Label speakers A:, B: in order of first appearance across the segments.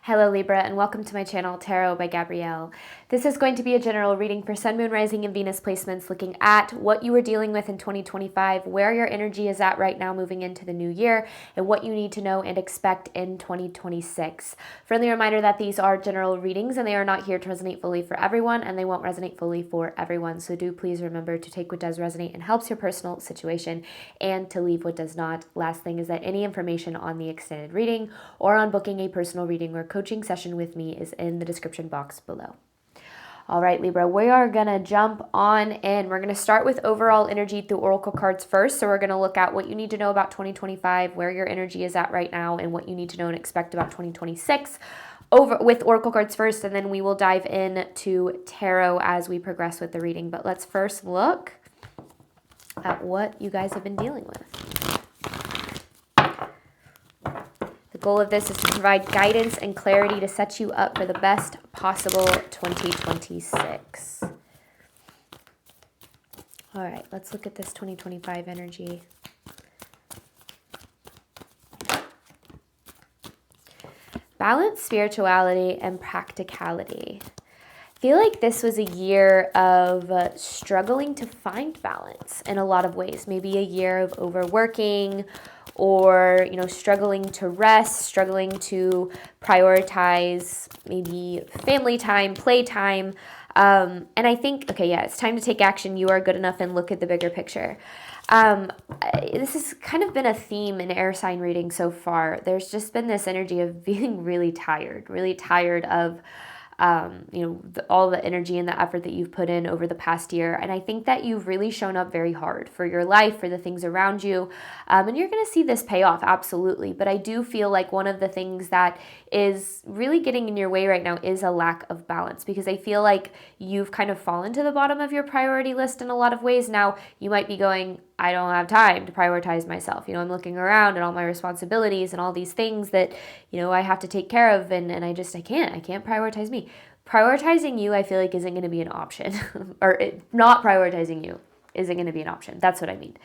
A: Hello Libra, and welcome to my channel, Tarot by Gabrielle. This is going to be a general reading for Sun, Moon, Rising, and Venus placements, looking at what you were dealing with in 2025, where your energy is at right now moving into the new year, and what you need to know and expect in 2026. Friendly reminder that these are general readings and they are not here to resonate fully for everyone, and they won't resonate fully for everyone. So do please remember to take what does resonate and helps your personal situation and to leave what does not. Last thing is that any information on the extended reading or on booking a personal reading or coaching session with me is in the description box below. All right, Libra, we are going to jump on in. We're going to start with overall energy through oracle cards first. So we're going to look at what you need to know about 2025, where your energy is at right now, and what you need to know and expect about 2026 with oracle cards first, and then we will dive into tarot as we progress with the reading. But let's first look at what you guys have been dealing with. The goal of this is to provide guidance and clarity to set you up for the best possible 2026. All right, let's look at this 2025 energy. Balance, spirituality, and practicality. I feel like this was a year of struggling to find balance in a lot of ways. Maybe a year of overworking, or, struggling to rest, struggling to prioritize maybe family time, playtime. And I think, it's time to take action. You are good enough, and look at the bigger picture. This has kind of been a theme in air sign reading so far. There's just been this energy of being really tired of all the energy and the effort that you've put in over the past year. And I think that you've really shown up very hard for your life, for the things around you. And you're going to see this pay off, absolutely. But I do feel like one of the things that is really getting in your way right now is a lack of balance, because I feel like you've kind of fallen to the bottom of your priority list in a lot of ways. Now, you might be going, I don't have time to prioritize myself. I'm looking around at all my responsibilities and all these things that, I have to take care of. And I can't prioritize me. Prioritizing you, I feel like, isn't going to be an option. Not prioritizing you isn't going to be an option. That's what I mean.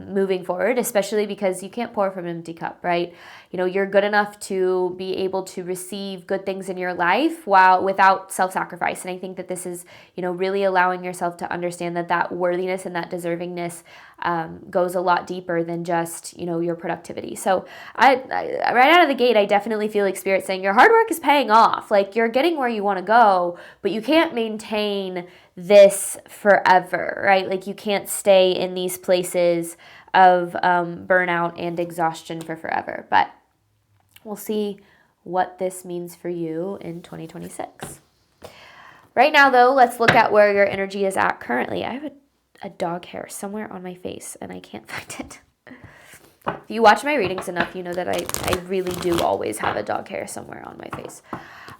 A: Moving forward, especially because you can't pour from an empty cup, right? You're good enough to be able to receive good things in your life without self-sacrifice. And I think that this is, really allowing yourself to understand that worthiness and that deservingness goes a lot deeper than just, your productivity. So I right out of the gate, I definitely feel like Spirit saying your hard work is paying off. Like, you're getting where you want to go, but you can't maintain this forever, right? Like, you can't stay in these places of burnout and exhaustion for forever. But we'll see what this means for you in 2026. Right now, though, let's look at where your energy is at currently. I have a dog hair somewhere on my face, and I can't find it. If you watch my readings enough, you know that I really do always have a dog hair somewhere on my face.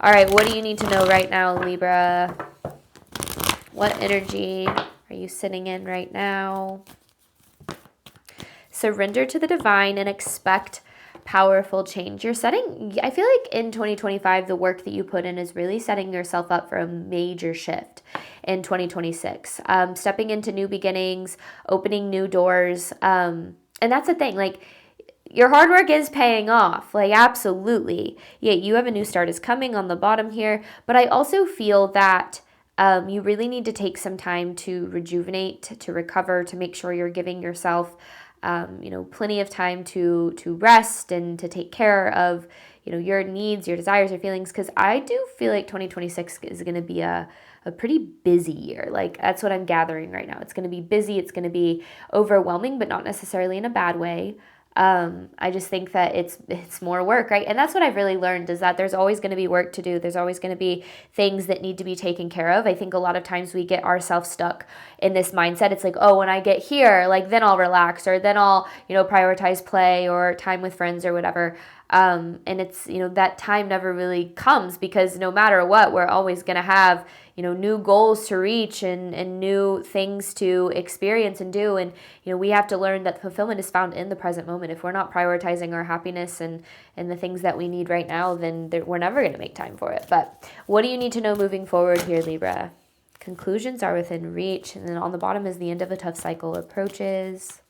A: All right, what do you need to know right now, Libra? What energy are you sitting in right now? Surrender to the divine and expect powerful change. I feel like in 2025, the work that you put in is really setting yourself up for a major shift in 2026. Stepping into new beginnings, opening new doors. And that's the thing, like, your hard work is paying off, like, absolutely. Yeah, you have a new start is coming on the bottom here, but I also feel that you really need to take some time to rejuvenate, to recover, to make sure you're giving yourself, plenty of time to rest and to take care of, your needs, your desires, your feelings. Because I do feel like 2026 is going to be a pretty busy year. Like, that's what I'm gathering right now. It's going to be busy. It's going to be overwhelming, but not necessarily in a bad way. I just think that it's more work, right? And that's what I've really learned, is that there's always going to be work to do. There's always going to be things that need to be taken care of. I think a lot of times we get ourselves stuck in this mindset. It's like, oh, when I get here, like, then I'll relax, or then I'll, prioritize play or time with friends or whatever. And it's, that time never really comes, because no matter what, we're always going to have, new goals to reach and new things to experience and do. And, we have to learn that fulfillment is found in the present moment. If we're not prioritizing our happiness and the things that we need right now, then we're never going to make time for it. But what do you need to know moving forward here, Libra? Conclusions are within reach. And then on the bottom is the end of a tough cycle approaches.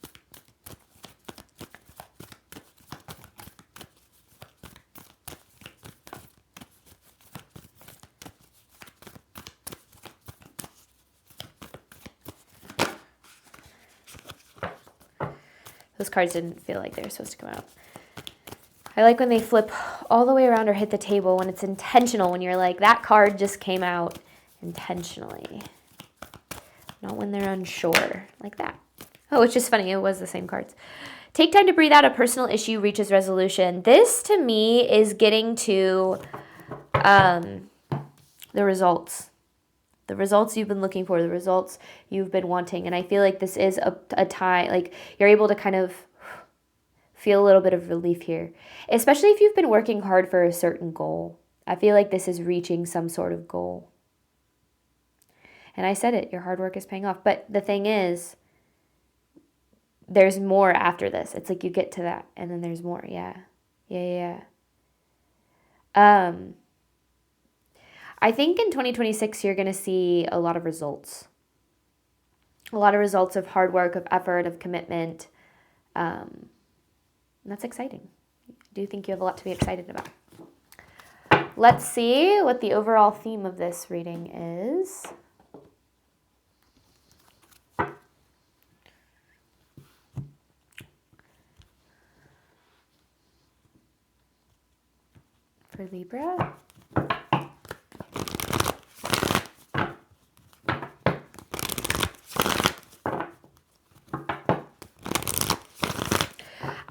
A: Those cards didn't feel like they were supposed to come out. I like when they flip all the way around or hit the table, when it's intentional, when you're like, that card just came out intentionally. Not when they're unsure, like that. Oh, it's just funny. It was the same cards. Take time to breathe out. A personal issue reaches resolution. This, to me, is getting to the results. The results you've been looking for, the results you've been wanting. And I feel like this is a time, like you're able to kind of feel a little bit of relief here, especially if you've been working hard for a certain goal. I feel like this is reaching some sort of goal. And I said it, your hard work is paying off. But the thing is, there's more after this. It's like you get to that and then there's more. Yeah. I think in 2026, you're going to see a lot of results. A lot of results of hard work, of effort, of commitment. And that's exciting. I do think you have a lot to be excited about. Let's see what the overall theme of this reading is. For Libra.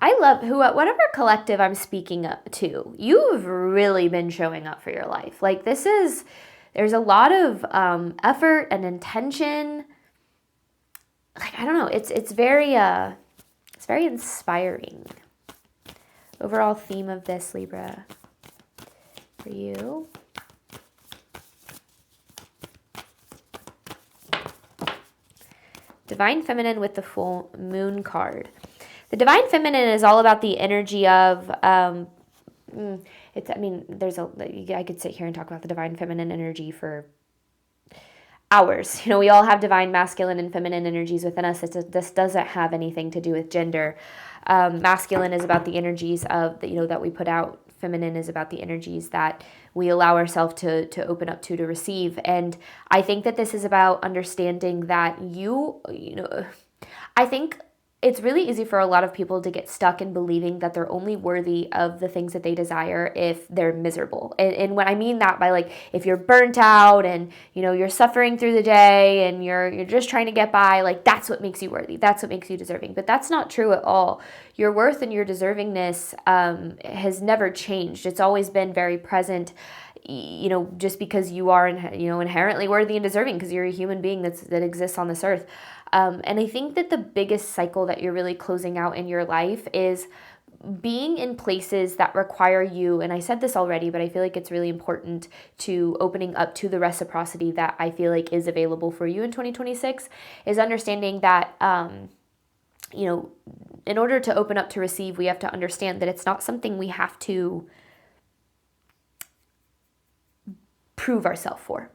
A: I love whatever collective I'm speaking up to, you've really been showing up for your life. Like there's a lot of effort and intention. Like, I don't know, it's very inspiring. Overall theme of this, Libra, for you. Divine Feminine with the Full Moon card. The Divine Feminine is all about the energy of, I could sit here and talk about the Divine Feminine energy for hours. You know, we all have divine masculine and feminine energies within us. This doesn't have anything to do with gender. Masculine is about the energies of, that we put out. Feminine is about the energies that we allow ourselves to open up to receive. And I think that this is about understanding that I think it's really easy for a lot of people to get stuck in believing that they're only worthy of the things that they desire if they're miserable. And what I mean that by, like, if you're burnt out and, you're suffering through the day and you're just trying to get by, like, that's what makes you worthy. That's what makes you deserving. But that's not true at all. Your worth and your deservingness has never changed. It's always been very present. Just because you are, inherently worthy and deserving, because you're a human being that exists on this earth. And I think that the biggest cycle that you're really closing out in your life is being in places that require you, and I said this already, but I feel like it's really important to opening up to the reciprocity that I feel like is available for you in 2026, is understanding that, in order to open up to receive, we have to understand that it's not something we have to prove ourselves for.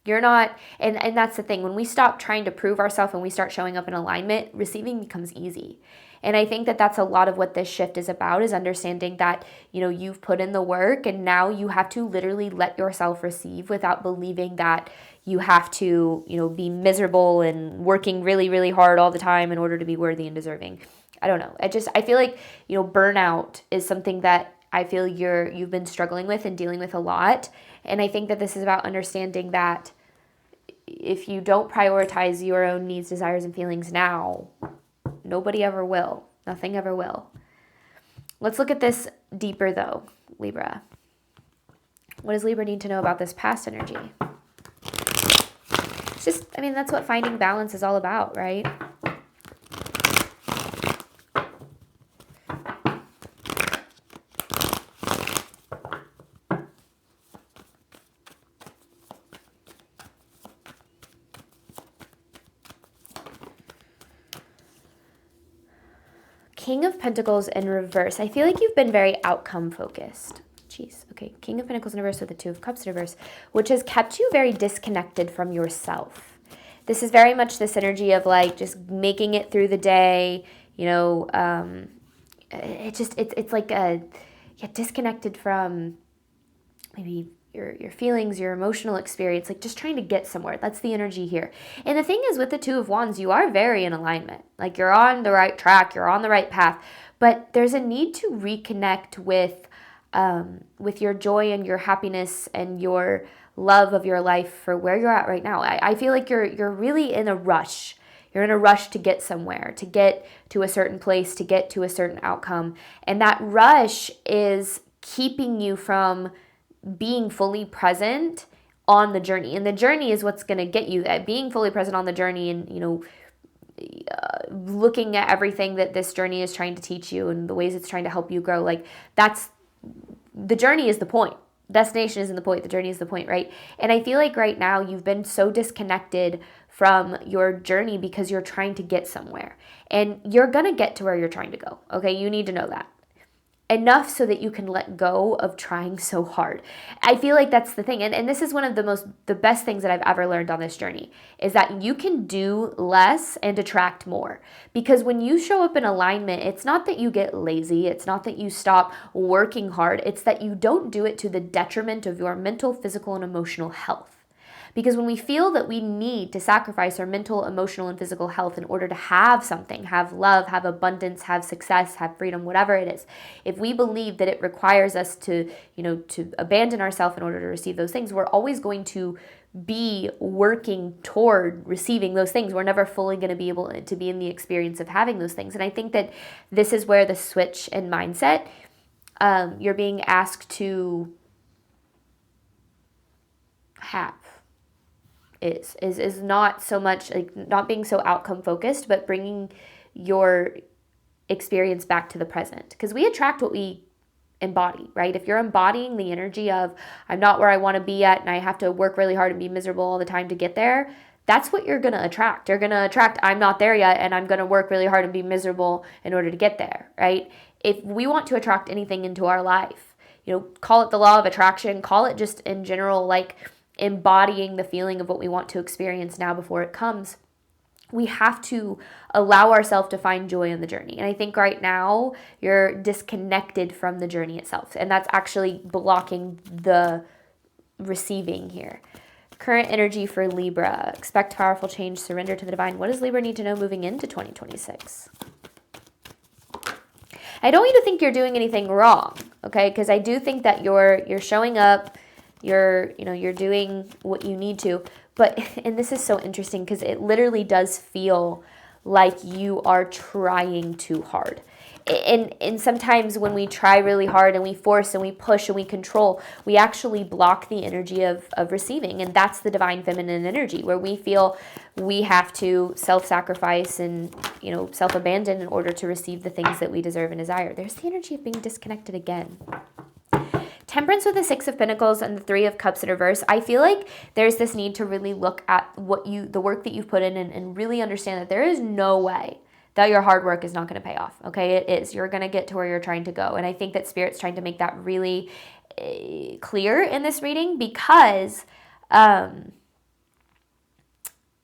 A: You're not, and that's the thing, when we stop trying to prove ourselves and we start showing up in alignment, receiving becomes easy. And I think that that's a lot of what this shift is about, is understanding that, you've put in the work and now you have to literally let yourself receive without believing that you have to, be miserable and working really, really hard all the time in order to be worthy and deserving. I don't know. I feel like, burnout is something that I feel you've been struggling with and dealing with a lot. And I think that this is about understanding that if you don't prioritize your own needs, desires, and feelings now, nobody ever will. Nothing ever will. Let's look at this deeper, though, Libra. What does Libra need to know about this past energy? It's just, that's what finding balance is all about, right? King of Pentacles in reverse. I feel like you've been very outcome focused. Jeez. Okay. King of Pentacles in reverse with the Two of Cups in reverse, which has kept you very disconnected from yourself. This is very much this energy of, like, just making it through the day. It's like disconnected from maybe your feelings, your emotional experience, like just trying to get somewhere. That's the energy here. And the thing is, with the Two of Wands, you are very in alignment. Like you're on the right track, you're on the right path, but there's a need to reconnect with your joy and your happiness and your love of your life for where you're at right now. I feel like you're really in a rush. You're in a rush to get somewhere, to get to a certain place, to get to a certain outcome. And that rush is keeping you from being fully present on the journey. And the journey is what's going to get you that, being fully present on the journey, and looking at everything that this journey is trying to teach you and the ways it's trying to help you grow. Like that's the journey is the point. Destination isn't the point. The journey is the point, right? And I feel like right now you've been so disconnected from your journey because you're trying to get somewhere, and you're going to get to where you're trying to go. Okay. You need to know that. Enough so that you can let go of trying so hard. I feel like that's the thing. And this is one of the best things that I've ever learned on this journey, is that you can do less and attract more. Because when you show up in alignment, it's not that you get lazy. It's not that you stop working hard. It's that you don't do it to the detriment of your mental, physical, and emotional health. Because when we feel that we need to sacrifice our mental, emotional, and physical health in order to have something, have love, have abundance, have success, have freedom, whatever it is, if we believe that it requires us to abandon ourselves in order to receive those things, we're always going to be working toward receiving those things. We're never fully going to be able to be in the experience of having those things. And I think that this is where the switch in mindset, you're being asked to have. Is not so much like not being so outcome focused, but bringing your experience back to the present. Because we attract what we embody, right? If you're embodying the energy of I'm not where I want to be at and I have to work really hard and be miserable all the time to get there, that's what you're going to attract. You're going to attract I'm not there yet and I'm going to work really hard and be miserable in order to get there, right? If we want to attract anything into our life, call it the law of attraction, call it just in general, like embodying the feeling of what we want to experience now before it comes, we have to allow ourselves to find joy in the journey. And I think right now you're disconnected from the journey itself, and that's actually blocking the receiving here. Current energy for Libra: expect powerful change, surrender to the divine. What does Libra need to know moving into 2026? I don't want you to think you're doing anything wrong, okay? Because I do think that you're showing up, you're doing what you need to. But, and this is so interesting because it literally does feel like you are trying too hard. And sometimes when we try really hard and we force and we push and we control, we actually block the energy of receiving. And that's the divine feminine energy, where we feel we have to self-sacrifice and, self-abandon in order to receive the things that we deserve and desire. There's the energy of being disconnected again. Temperance with the Six of Pentacles and the Three of Cups in reverse. I feel like there's this need to really look at the work that you've put in and really understand that there is no way that your hard work is not going to pay off. Okay, it is. You're going to get to where you're trying to go. And I think that Spirit's trying to make that really clear in this reading, because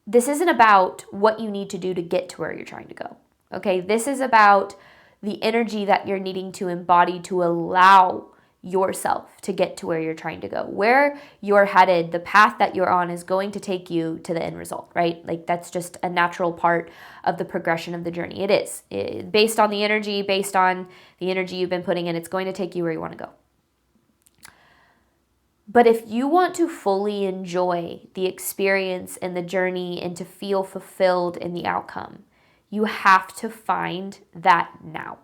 A: this isn't about what you need to do to get to where you're trying to go. Okay, this is about the energy that you're needing to embody to allow yourself to get to where you're trying to go. Where you're headed, the path that you're on is going to take you to the end result, right? Like that's just a natural part of the progression of the journey. It is. Based on the energy you've been putting in, it's going to take you where you want to go. But if you want to fully enjoy the experience and the journey and to feel fulfilled in the outcome, you have to find that now.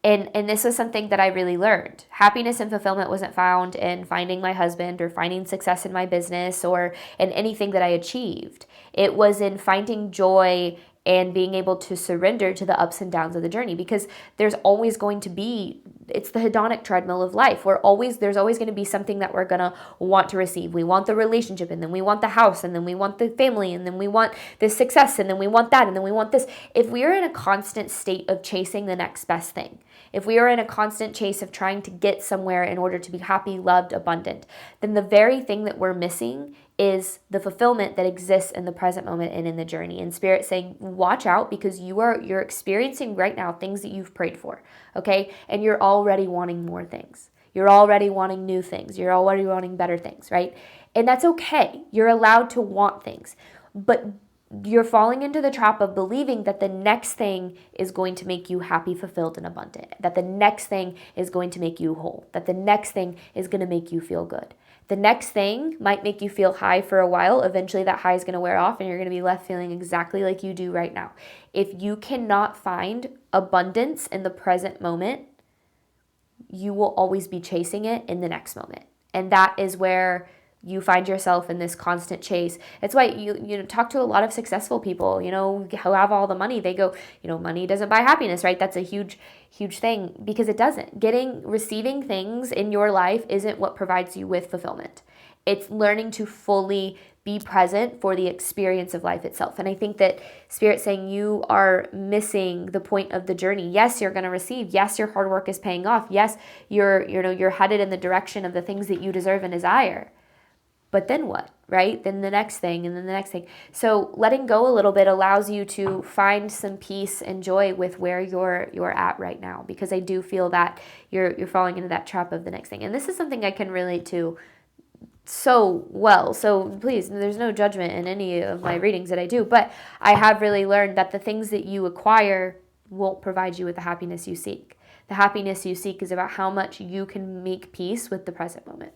A: And this was something that I really learned. Happiness and fulfillment wasn't found in finding my husband or finding success in my business or in anything that I achieved. It was in finding joy and being able to surrender to the ups and downs of the journey, because there's always going to be, it's the hedonic treadmill of life. There's always going to be something that we're going to want to receive. We want the relationship, and then we want the house, and then we want the family, and then we want this success, and then we want that, and then we want this. If we are in a constant state of chasing the next best thing, if we are in a constant chase of trying to get somewhere in order to be happy, loved, abundant, then the very thing that we're missing is the fulfillment that exists in the present moment and in the journey. And Spirit saying, watch out, because you're experiencing right now things that you've prayed for, okay? And you're already wanting more things. You're already wanting new things. You're already wanting better things, right? And that's okay. You're allowed to want things. But you're falling into the trap of believing that the next thing is going to make you happy, fulfilled, and abundant. That the next thing is going to make you whole. That the next thing is going to make you feel good. The next thing might make you feel high for a while. Eventually that high is going to wear off and you're going to be left feeling exactly like you do right now. If you cannot find abundance in the present moment, you will always be chasing it in the next moment. And that is where you find yourself in this constant chase. It's why you talk to a lot of successful people, who have all the money. They go, money doesn't buy happiness, right? That's a huge thing, because it doesn't. Receiving things in your life isn't what provides you with fulfillment. It's learning to fully be present for the experience of life itself. And I think that Spirit's saying you are missing the point of the journey. Yes, you're going to receive. Yes, your hard work is paying off. Yes, you're headed in the direction of the things that you deserve and desire. But then what, right? Then the next thing, and then the next thing. So letting go a little bit allows you to find some peace and joy with where you're at right now, because I do feel that you're falling into that trap of the next thing. And this is something I can relate to so well. So please, there's no judgment in any of my readings that I do, but I have really learned that the things that you acquire won't provide you with the happiness you seek. The happiness you seek is about how much you can make peace with the present moment.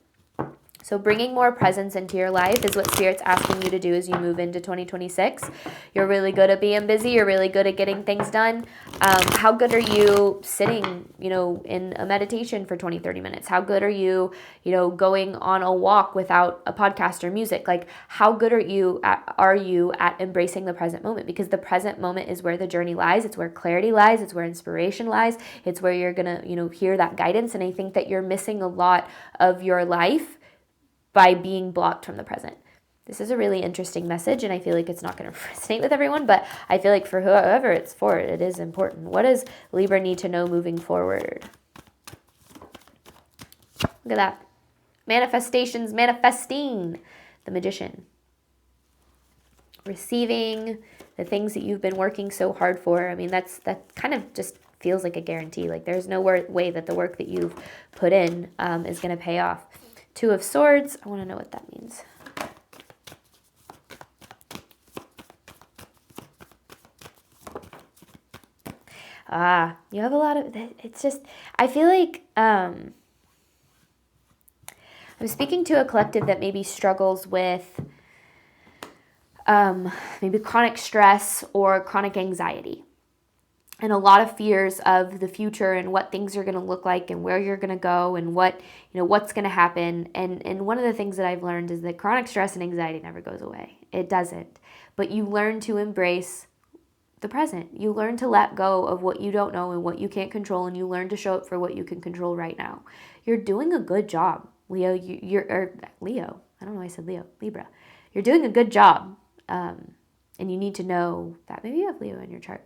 A: So bringing more presence into your life is what Spirit's asking you to do as you move into 2026. You're really good at being busy. You're really good at getting things done. How good are you sitting, in a meditation for 20, 30 minutes? How good are you, going on a walk without a podcast or music? Like, how good are you at embracing the present moment? Because the present moment is where the journey lies. It's where clarity lies. It's where inspiration lies. It's where you're going to, hear that guidance. And I think that you're missing a lot of your life by being blocked from the present. This is a really interesting message, and I feel like it's not going to resonate with everyone, but I feel like for whoever it's for, it is important. What does Libra need to know moving forward? Look at that. Manifestations, manifesting. The Magician. Receiving the things that you've been working so hard for. I mean, that kind of just feels like a guarantee. Like, there's no way that the work that you've put in is going to pay off. Two of Swords. I want to know what that means. You have a lot of, it's just, I feel like I'm speaking to a collective that maybe struggles with maybe chronic stress or chronic anxiety. And a lot of fears of the future and what things are going to look like and where you're going to go and what's going to happen. And one of the things that I've learned is that chronic stress and anxiety never goes away. It doesn't. But you learn to embrace the present. You learn to let go of what you don't know and what you can't control, and you learn to show up for what you can control right now. You're doing a good job, Leo. Leo. I don't know why I said Leo. Libra. You're doing a good job. And you need to know that. Maybe you have Leo in your chart.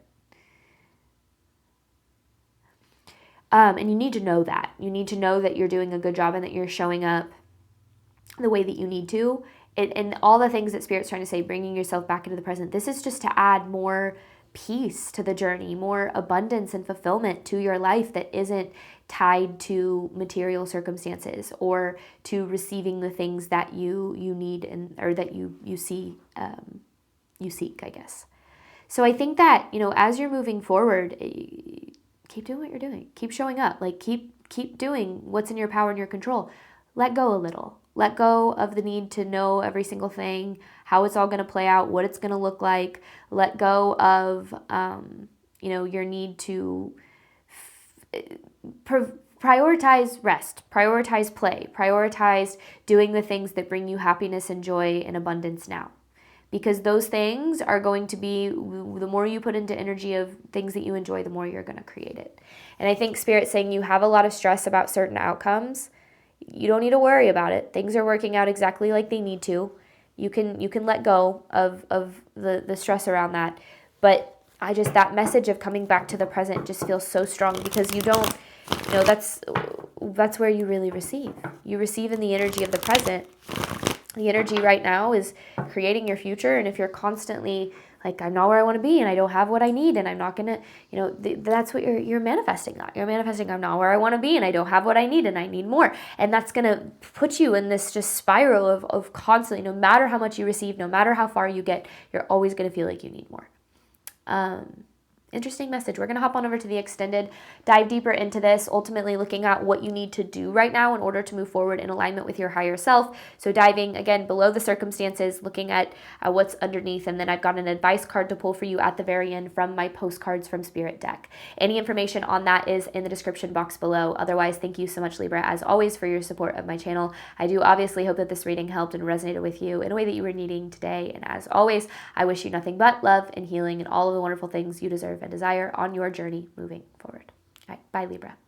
A: And you need to know that. You need to know that you're doing a good job and that you're showing up the way that you need to. And all the things that Spirit's trying to say, bringing yourself back into the present. This is just to add more peace to the journey, more abundance and fulfillment to your life that isn't tied to material circumstances or to receiving the things that you need or that you seek, I guess. So I think that, as you're moving forward, keep doing what you're doing. Keep showing up. Like, keep doing what's in your power and your control. Let go a little. Let go of the need to know every single thing, how it's all going to play out, what it's going to look like. Let go of, your need to prioritize rest, prioritize play, prioritize doing the things that bring you happiness and joy and abundance now. Because those things are going to be, the more you put into energy of things that you enjoy, the more you're going to create it. And I think Spirit's saying you have a lot of stress about certain outcomes. You don't need to worry about it. Things are working out exactly like they need to. You can let go of the stress around that. But that message of coming back to the present just feels so strong, because you don't, that's where you really receive. You receive in the energy of the present. The energy right now is creating your future, and if you're constantly Like, I'm not where I want to be and I don't have what I need and I'm not going to, you know, that's what you're manifesting that. You're manifesting, I'm not where I want to be and I don't have what I need and I need more. And that's going to put you in this just spiral of constantly, no matter how much you receive, no matter how far you get, you're always going to feel like you need more. Interesting message. We're going to hop on over to the extended, dive deeper into this, ultimately looking at what you need to do right now in order to move forward in alignment with your higher self. So diving, again, below the circumstances, looking at what's underneath, and then I've got an advice card to pull for you at the very end from my postcards from Spirit deck. Any information on that is in the description box below. Otherwise, thank you so much, Libra, as always, for your support of my channel. I do obviously hope that this reading helped and resonated with you in a way that you were needing today. And as always, I wish you nothing but love and healing and all of the wonderful things you deserve and desire on your journey moving forward. All right, bye, Libra.